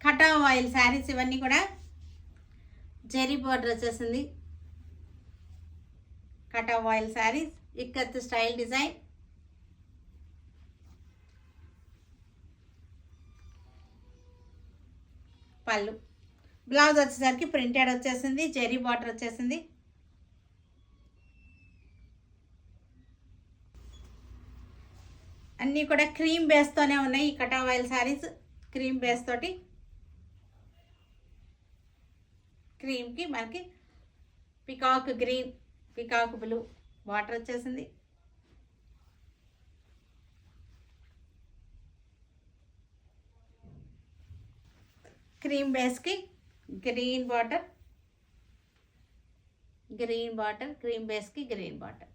కటా oil saris ఇవన్నీ కూడా zari border వచ్చేసింది. కటా oil saris ikat style design. పళ్ళు. బ్లౌజ్ వచ్చేసరికి ప్రింటెడ్ వచ్చేసింది, జెరీ బార్డర్ వచ్చేసింది. అన్నీ కూడా క్రీమ్ బేస్తోనే ఉన్నాయి ఈ కటా ఆయిల్ శారీస్. క్రీమ్ బేస్ తోటి క్రీమ్కి మనకి peacock green, peacock blue border వచ్చేసింది. క్రీమ్ బేస్కి green border, green border, cream బేస్కి గ్రీన్ బార్డర్.